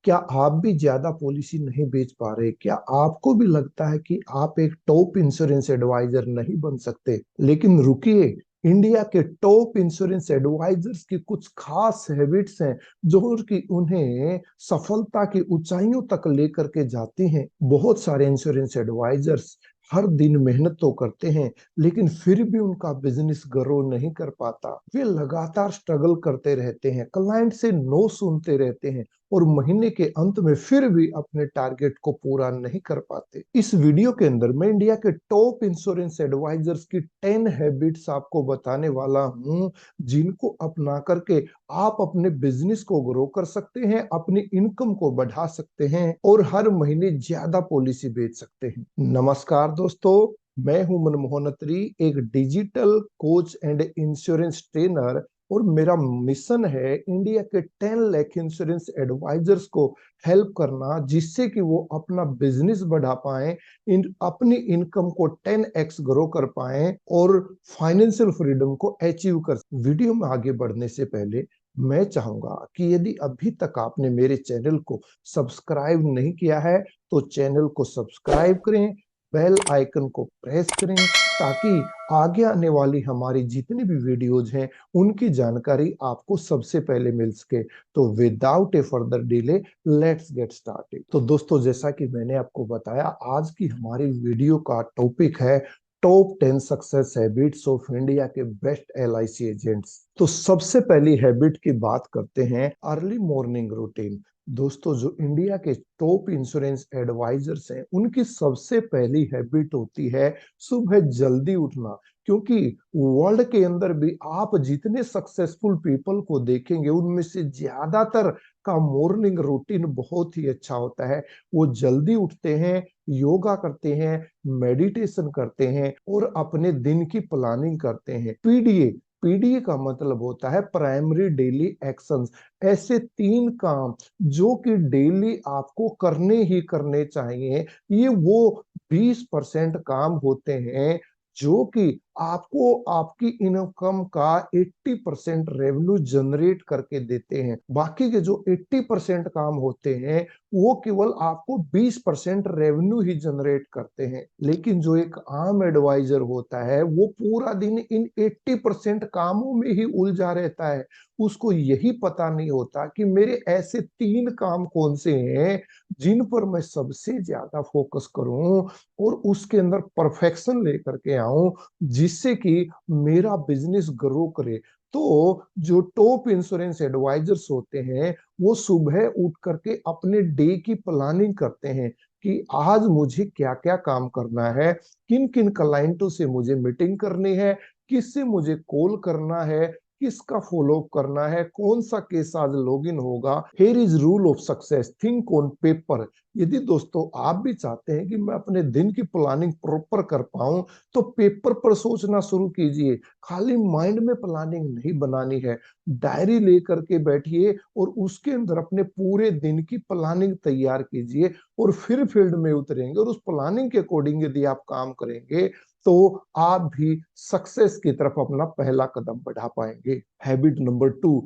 क्या आप भी ज्यादा पॉलिसी नहीं बेच पा रहे? क्या आपको भी लगता है कि आप एक टॉप इंश्योरेंस एडवाइजर नहीं बन सकते? लेकिन रुकिए, इंडिया के टॉप इंश्योरेंस एडवाइजर्स की कुछ खास हैबिट्स हैं जो कि उन्हें सफलता की ऊंचाइयों तक लेकर के जाती हैं। बहुत सारे इंश्योरेंस एडवाइजर्स हर दिन मेहनत तो करते हैं, लेकिन फिर भी उनका बिजनेस ग्रो नहीं कर पाता। वे लगातार स्ट्रगल करते रहते हैं, क्लाइंट से नो सुनते रहते हैं और महीने के अंत में फिर भी अपने टारगेट को पूरा नहीं कर पाते। इस वीडियो के अंदर मैं इंडिया के टॉप इंश्योरेंस एडवाइजर्स की 10 हैबिट्स आपको बताने वाला हूं, जिनको अपना करके आप अपने बिजनेस को ग्रो कर सकते हैं, अपनी इनकम को बढ़ा सकते हैं और हर महीने ज्यादा पॉलिसी बेच सकते हैं। नमस्कार दोस्तों, मैं हूं मनमोहन अत्री, एक digital coach and insurance trainer, और मेरा मिशन है इंडिया के 10 लाख इंश्योरेंस एडवाइजर्स को हेल्प करना, जिससे कि वो अपना बिजनेस बढ़ा पाए, अपनी इनकम को 10x ग्रो कर पाए और फाइनेंशियल फ्रीडम को अचीव कर। वीडियो में आगे बढ़ने से पहले मैं चाहूंगा कि यदि अभी तक आपने मेरे चैनल को सब्सक्राइब नहीं किया है तो चैनल को सब्सक्राइब करें, बेल आइकन को प्रेस करें, ताकि आगे आने वाली हमारी जितनी भी वीडियोज हैं उनकी जानकारी आपको सबसे पहले मिल सके। तो without A further delay, let's get started. तो दोस्तों, जैसा कि मैंने आपको बताया, आज की हमारी वीडियो का टॉपिक है top 10 success habits of India के बेस्ट LIC एजेंट्स। तो सबसे पहली हैबिट की बात करते हैं, अर्ली मॉर्निंग रूटीन। दोस्तों, जो इंडिया के टॉप इंश्योरेंस एडवाइजर्स हैं, उनकी सबसे पहली हैबिट होती है सुबह जल्दी उठना। क्योंकि वर्ल्ड के अंदर भी आप जितने सक्सेसफुल पीपल को देखेंगे, उनमें से ज्यादातर का मॉर्निंग रूटीन बहुत ही अच्छा होता है। वो जल्दी उठते हैं, योगा करते हैं, मेडिटेशन करते हैं और अपने दिन की प्लानिंग करते हैं। पीडीए, पीडीए का मतलब होता है प्राइमरी डेली एक्शंस। ऐसे 3 काम जो कि डेली आपको करने ही करने चाहिए। ये वो 20% काम होते हैं जो कि आपको आपकी इनकम का 80% रेवेन्यू जनरेट करके देते हैं। बाकी के जो 80% काम होते हैं वो केवल आपको 20% रेवेन्यू ही जनरेट करते हैं। लेकिन जो एक आम एडवाइजर होता है वो पूरा दिन इन 80% कामों में ही उलझा रहता है। उसको यही पता नहीं होता कि मेरे ऐसे 3 काम कौन से हैं जिन पर मैं सबसे ज्यादा फोकस करूं और उसके अंदर परफेक्शन लेकर के आऊं, जिससे कि मेरा बिजनेस ग्रो करे। तो जो टॉप इंश्योरेंस एडवाइजर्स होते हैं वो सुबह उठ करके अपने डे की प्लानिंग करते हैं कि आज मुझे क्या क्या काम करना है, किन किन क्लाइंटों से मुझे मीटिंग करनी है, किससे मुझे कॉल करना है, किसका फॉलो अप करना है, कौन सा केस आज लॉगिन होगा। Here is rule of success, think on paper. यदि दोस्तों आप भी चाहते हैं कि मैं अपने दिन की प्लानिंग प्रॉपर कर पाऊं, तो पेपर पर सोचना शुरू कीजिए। खाली माइंड में प्लानिंग नहीं बनानी है, डायरी लेकर के बैठिए और उसके अंदर अपने पूरे दिन की प्लानिंग तैयार कीजिए और फिर फील्ड में उतरेंगे और उस प्लानिंग के अकॉर्डिंग यदि आप काम करेंगे तो आप भी सक्सेस की तरफ अपना पहला कदम बढ़ा पाएंगे। Habit number 2,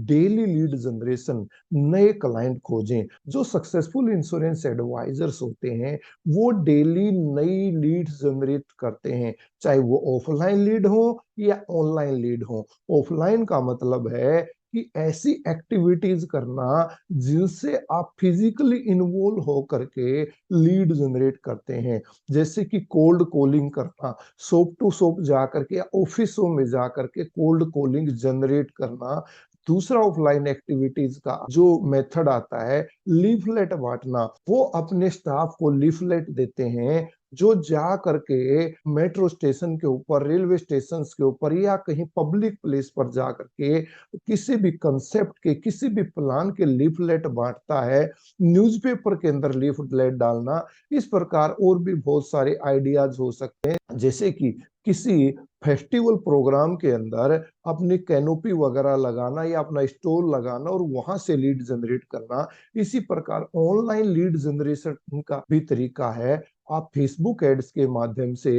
daily lead generation. नए क्लाइंट खोजें। जो सक्सेसफुल इंश्योरेंस एडवाइजर्स होते हैं वो डेली नई लीड्स जनरेट करते हैं, चाहे वो ऑफलाइन लीड हो या ऑनलाइन लीड हो। ऑफलाइन का मतलब है कि ऐसी एक्टिविटीज करना जिनसे आप फिजिकली इन्वॉल्व हो करके लीड जनरेट करते हैं, जैसे कि कोल्ड कॉलिंग करना, शॉप टू शॉप जा करके या ऑफिसों में जा करके कोल्ड कॉलिंग जनरेट करना। दूसरा ऑफलाइन एक्टिविटीज का जो मेथड आता है, लीफलेट बांटना। वो अपने स्टाफ को लीफलेट देते हैं जो जा करके मेट्रो स्टेशन के ऊपर, रेलवे स्टेशन के ऊपर या कहीं पब्लिक प्लेस पर जा करके किसी भी कंसेप्ट के, किसी भी प्लान के लीफलेट बांटता है। न्यूज़पेपर के अंदर लीफलेट डालना। इस प्रकार और भी बहुत सारे आइडियाज हो सकते हैं, जैसे कि किसी फेस्टिवल प्रोग्राम के अंदर अपनी कैनोपी वगैरह लगाना या अपना स्टॉल लगाना और वहां से लीड जनरेट करना। इसी प्रकार ऑनलाइन लीड जनरेशन का भी तरीका है। आप फेसबुक एड्स के माध्यम से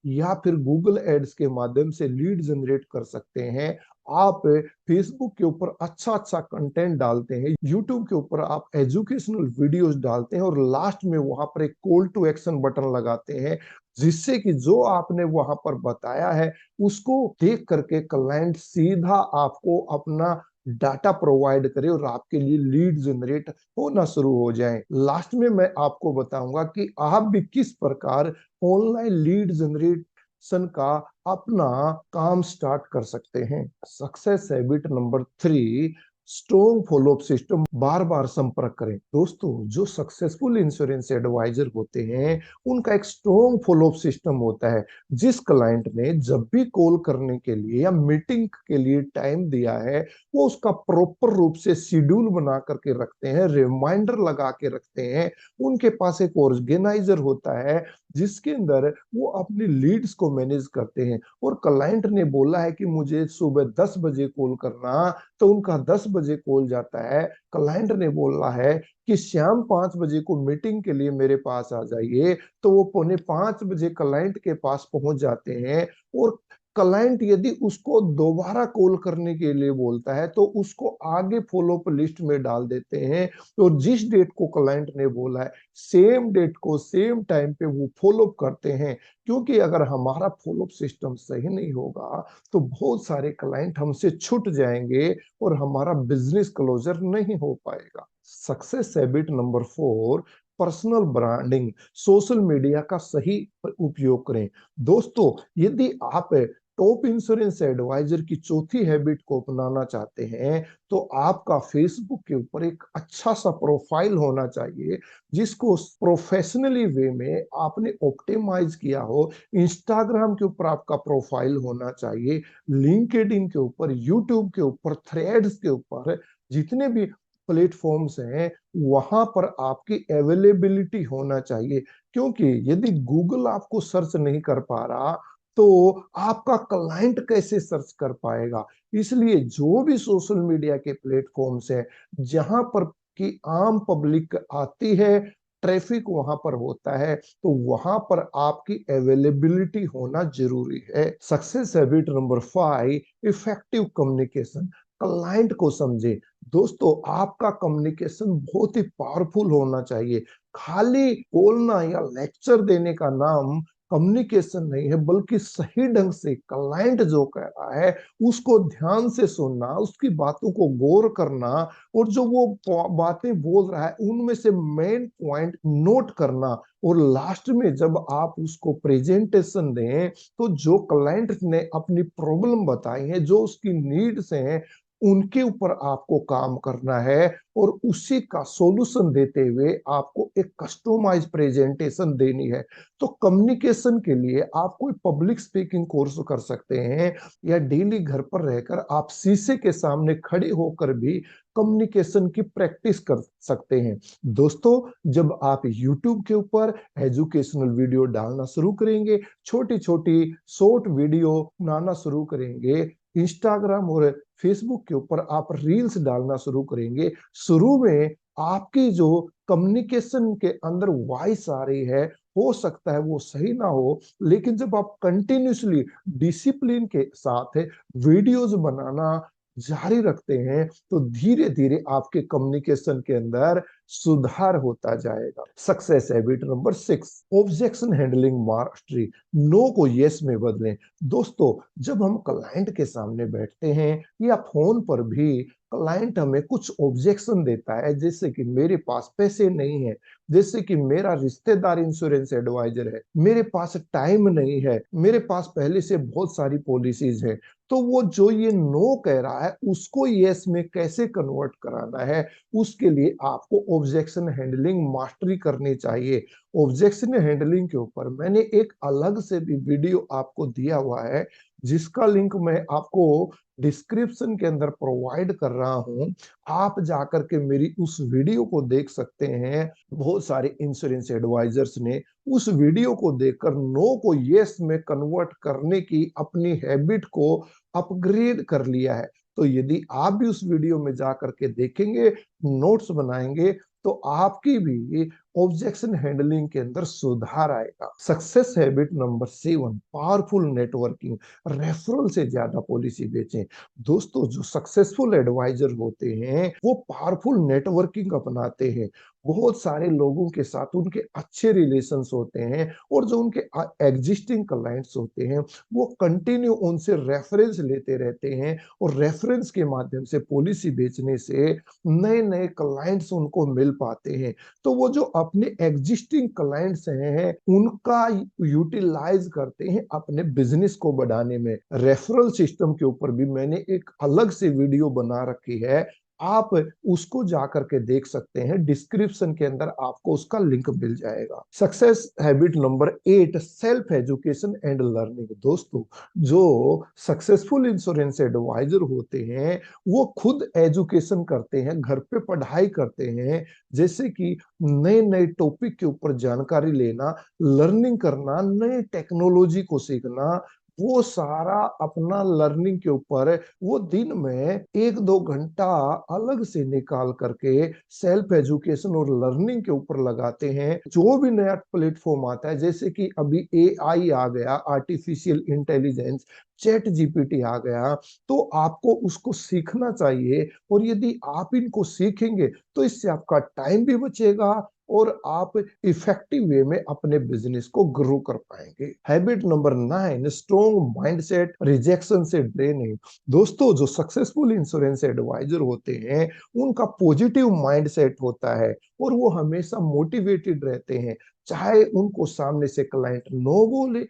या फिर गूगल एड्स के माध्यम से लीड जनरेट कर सकते हैं। आप फेसबुक के ऊपर अच्छा अच्छा कंटेंट डालते हैं, यूट्यूब के ऊपर आप एजुकेशनल वीडियोस डालते हैं और लास्ट में वहां पर एक कॉल टू एक्शन बटन लगाते हैं, जिससे कि जो आपने वहां पर बताया है उसको देख करके क्लाइंट सीधा आपको अपना डाटा प्रोवाइड करे और आपके लिए लीड जनरेट होना शुरू हो जाए। लास्ट में मैं आपको बताऊंगा कि आप भी किस प्रकार ऑनलाइन लीड जनरेशन का अपना काम स्टार्ट कर सकते हैं। Success habit number 3, strong follow up system, बार बार संपर्क करें। दोस्तों, जो सक्सेसफुल इंश्योरेंस एडवाइजर होते हैं उनका एक स्ट्रॉन्ग फॉलोअप सिस्टम होता है। जिस क्लाइंट ने जब भी कॉल करने के लिए या मीटिंग के लिए टाइम दिया है, वो उसका प्रॉपर रूप से शेड्यूल बना करके रखते हैं, रिमाइंडर लगा के रखते हैं। उनके पास एक ऑर्गेनाइजर होता है जिसके अंदर वो अपनी लीड्स को मैनेज करते हैं। और क्लाइंट ने बोला है कि मुझे सुबह 10 बजे कॉल करना, तो उनका 10 बजे कॉल जाता है। क्लाइंट ने बोला है कि शाम 5 बजे को मीटिंग के लिए मेरे पास आ जाइए, तो वो 4:45 बजे क्लाइंट के पास पहुंच जाते हैं। और क्लाइंट यदि उसको दोबारा कॉल करने के लिए बोलता है तो उसको आगे फॉलोअप लिस्ट में डाल देते हैं। तो जिस डेट को क्लाइंट ने बोला है, सेम डेट को सेम टाइम पे वो फॉलोअप करते हैं। क्योंकि अगर हमारा फॉलोअप सिस्टम सही नहीं होगा तो बहुत सारे क्लाइंट हमसे छूट जाएंगे और हमारा बिजनेस क्लोजर नहीं हो पाएगा। Success habit number 4, personal branding, social media का सही उपयोग करें। दोस्तों, यदि आप टॉप इंश्योरेंस एडवाइजर की चौथी हैबिट को अपनाना चाहते हैं तो आपका फेसबुक के ऊपर एक अच्छा सा प्रोफाइल होना चाहिए, जिसको प्रोफेशनली वे में आपने ऑप्टिमाइज किया हो। इंस्टाग्राम के ऊपर आपका प्रोफाइल होना चाहिए, लिंक्डइन के ऊपर, यूट्यूब के ऊपर, थ्रेड्स के ऊपर, जितने भी प्लेटफॉर्म्स हैं वहां पर आपकी अवेलेबिलिटी होना चाहिए। क्योंकि यदि गूगल आपको सर्च नहीं कर पा रहा तो आपका क्लाइंट कैसे सर्च कर पाएगा। इसलिए जो भी सोशल मीडिया के प्लेटफॉर्म्स हैं जहां पर की आम पब्लिक आती है, ट्रैफिक वहां पर होता है, तो वहां पर आपकी अवेलेबिलिटी होना जरूरी है। Success habit number 5, effective communication, client को समझे। दोस्तों, आपका कम्युनिकेशन बहुत ही पावरफुल होना चाहिए। खाली बोलना या लेक्चर देने का नाम कम्युनिकेशन नहीं है, बल्कि सही ढंग से क्लाइंट जो कह रहा है उसको ध्यान से सुनना, उसकी बातों को गौर करना और जो वो बातें बोल रहा है उनमें से मेन पॉइंट नोट करना। और लास्ट में जब आप उसको प्रेजेंटेशन दें तो जो क्लाइंट ने अपनी प्रॉब्लम बताई है, जो उसकी नीड्स हैं, उनके ऊपर आपको काम करना है और उसी का सॉल्यूशन देते हुए आपको एक कस्टमाइज प्रेजेंटेशन देनी है। तो कम्युनिकेशन के लिए आप कोई पब्लिक स्पीकिंग कोर्स कर सकते हैं या डेली घर पर रहकर आप शीशे के सामने खड़े होकर भी कम्युनिकेशन की प्रैक्टिस कर सकते हैं। दोस्तों, जब आप YouTube के ऊपर एजुकेशनल वीडियो डालना शुरू करेंगे, छोटी छोटी शॉर्ट वीडियो बनाना शुरू करेंगे, इंस्टाग्राम और फेसबुक के ऊपर आप रील्स डालना शुरू करेंगे, शुरू में आपकी जो कम्युनिकेशन के अंदर वॉइस आ रही है, हो सकता है वो सही ना हो, लेकिन जब आप कंटिन्यूसली डिसिप्लिन के साथ वीडियोस बनाना जारी रखते हैं तो धीरे धीरे आपके कम्युनिकेशन के अंदर सुधार होता जाएगा। Success habit number 6, objection handling mastery, no को यस में बदलें। दोस्तों, जब हम क्लाइंट के सामने बैठते हैं या फोन पर भी क्लाइंट हमें कुछ ऑब्जेक्शन देता है, जैसे कि मेरे पास पैसे नहीं है, जैसे कि मेरा रिश्तेदार इंश्योरेंस एडवाइजर है, मेरे पास टाइम नहीं है, मेरे पास पहले से बहुत सारी पॉलिसीज है, तो वो जो ये नो कह रहा है उसको यस में कैसे कन्वर्ट कराना है, उसके लिए आपको ऑब्जेक्शन हैंडलिंग मास्टरी करनी चाहिए। ऑब्जेक्शन हैंडलिंग के ऊपर मैंने एक अलग से भी वीडियो आपको दिया हुआ है, जिसका लिंक मैं आपको डिस्क्रिप्शन के अंदर प्रोवाइड कर रहा हूं। आप जाकर के मेरी उस वीडियो को देख सकते हैं। बहुत सारे इंश्योरेंस एडवाइजर्स ने उस वीडियो को देखकर नो को यस में कन्वर्ट करने की अपनी हैबिट को अपग्रेड कर लिया है। तो यदि आप भी उस वीडियो में जा करके देखेंगे, नोट्स बनाएंगे, तो आपकी भी ऑब्जेक्शन हैंडलिंग के अंदर सुधार आएगा। Success habit number 7, powerful networking. Referral से ज्यादा पॉलिसी बेचें। दोस्तों, जो सक्सेसफुल एडवाइजर होते हैं वो पावरफुल नेटवर्किंग अपनाते हैं। बहुत सारे लोगों के साथ उनके अच्छे रिलेशंस होते हैं, और जो उनके एग्जिस्टिंग क्लाइंट्स होते हैं वो कंटिन्यू उनसे रेफरेंस लेते रहते हैं, और रेफरेंस के माध्यम से पॉलिसी बेचने से नए नए क्लाइंट्स उनको मिल पाते हैं। तो वो जो अपने एग्जिस्टिंग क्लाइंट्स हैं उनका यूटिलाइज करते हैं अपने बिजनेस को बढ़ाने में। रेफरल सिस्टम के ऊपर भी मैंने एक अलग से वीडियो बना रखी है, आप उसको जाकर के देख सकते हैं, डिस्क्रिप्शन के अंदर आपको उसका लिंक मिल जाएगा। Success habit number 8, self education and learning. दोस्तों, जो सक्सेसफुल इंश्योरेंस एडवाइजर होते हैं वो खुद एजुकेशन करते हैं, घर पे पढ़ाई करते हैं, जैसे कि नए नए टॉपिक के ऊपर जानकारी लेना, लर्निंग करना, नए टेक्नोलॉजी को सीखना। वो सारा अपना लर्निंग के ऊपर वो दिन में 1-2 घंटा अलग से निकाल करके सेल्फ एजुकेशन और लर्निंग के ऊपर लगाते हैं। जो भी नया प्लेटफॉर्म आता है, जैसे कि अभी एआई आ गया, आर्टिफिशियल इंटेलिजेंस, चैट जीपीटी आ गया, तो आपको उसको सीखना चाहिए। और यदि आप इनको सीखेंगे तो इससे आपका टाइम भी बचेगा, और आप इफेक्टिव वे में अपने बिजनेस को ग्रो कर पाएंगे। Habit number 9, strong mindset, rejection से ड्रेनिंग। दोस्तों, जो सक्सेसफुल इंश्योरेंस एडवाइजर होते हैं उनका पॉजिटिव माइंडसेट होता है, और वो हमेशा मोटिवेटेड रहते हैं। चाहे उनको सामने से क्लाइंट नो बोले,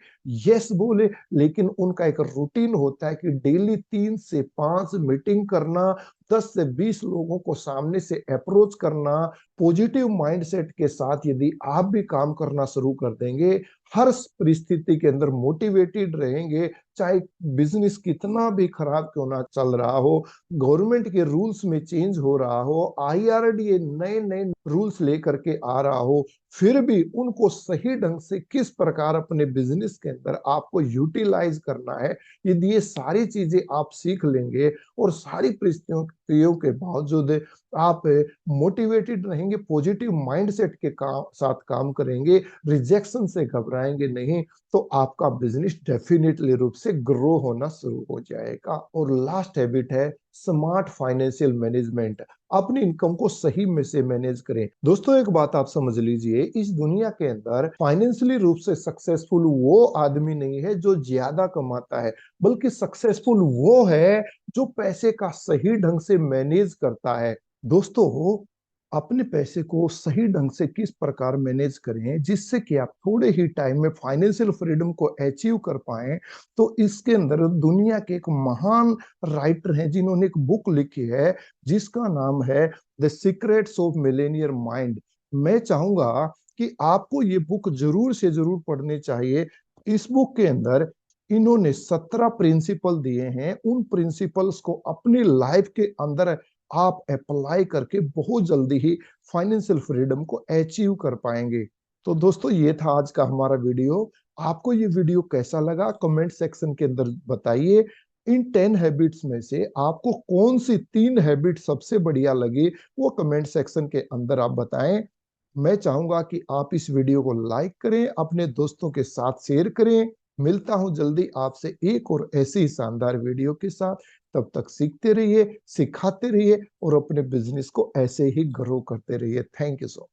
यस बोले, लेकिन उनका एक रूटीन होता है कि डेली 3 से 5 मीटिंग करना, 10 से 20 लोगों को सामने से अप्रोच करना। पॉजिटिव माइंडसेट के साथ यदि आप भी काम करना शुरू कर देंगे, हर परिस्थिति के अंदर मोटिवेटेड रहेंगे, चाहे बिजनेस कितना भी खराब क्यों ना चल रहा हो, गवर्नमेंट के रूल्स में चेंज हो रहा हो, आईआरडीए नए नए रूल्स लेकर के आ रहा हो, फिर भी उनको सही ढंग से किस प्रकार अपने बिजनेस के अंदर आपको यूटिलाइज करना है, यदि ये सारी चीजें आप सीख लेंगे और सारी परिस्थितियों के बावजूद आप मोटिवेटेड रहेंगे, पॉजिटिव माइंडसेट के साथ काम करेंगे, रिजेक्शन से घबराएंगे नहीं, तो आपका बिजनेस डेफिनेटली रूप से ग्रो होना शुरू हो जाएगा। और लास्ट हैबिट है स्मार्ट फाइनेंशियल मैनेजमेंट। अपनी इनकम को सही में से मैनेज करें। दोस्तों, एक बात आप समझ लीजिए, इस दुनिया के अंदर फाइनेंशियली रूप से सक्सेसफुल वो आदमी नहीं है जो ज्यादा कमाता है, बल्कि सक्सेसफुल वो है जो पैसे का सही ढंग से मैनेज करता है। दोस्तों, अपने पैसे को सही ढंग से किस प्रकार मैनेज करें जिससे कि आप थोड़े ही टाइम में फाइनेंशियल फ्रीडम को अचीव कर पाएं, तो इसके अंदर दुनिया के एक महान राइटर हैं जिन्होंने एक बुक लिखी है जिसका नाम है the secrets of Millionaire mind. मैं चाहूंगा कि आपको ये बुक जरूर से जरूर पढ़नी चाहिए। इस बुक के अंदर इन्होंने 17 प्रिंसिपल दिए हैं। उन प्रिंसिपल्स को अपनी लाइफ के अंदर आप अप्लाई करके बहुत जल्दी ही फाइनेंशियल फ्रीडम को अचीव कर पाएंगे। तो दोस्तों, ये था आज का हमारा वीडियो। आपको ये वीडियो कैसा लगा कमेंट सेक्शन के अंदर बताइए। इन 10 हैबिट्स में से आपको कौन सी 3 हैबिट सबसे बढ़िया लगी वो कमेंट सेक्शन के अंदर आप बताएं। मैं चाहूंगा कि आप इस वीडियो को लाइक करें, अपने दोस्तों के साथ शेयर करें। मिलता हूं जल्दी आपसे एक और ऐसी ही शानदार वीडियो के साथ। तब तक सीखते रहिए, सिखाते रहिए, और अपने बिजनेस को ऐसे ही ग्रो करते रहिए। Thank you so much.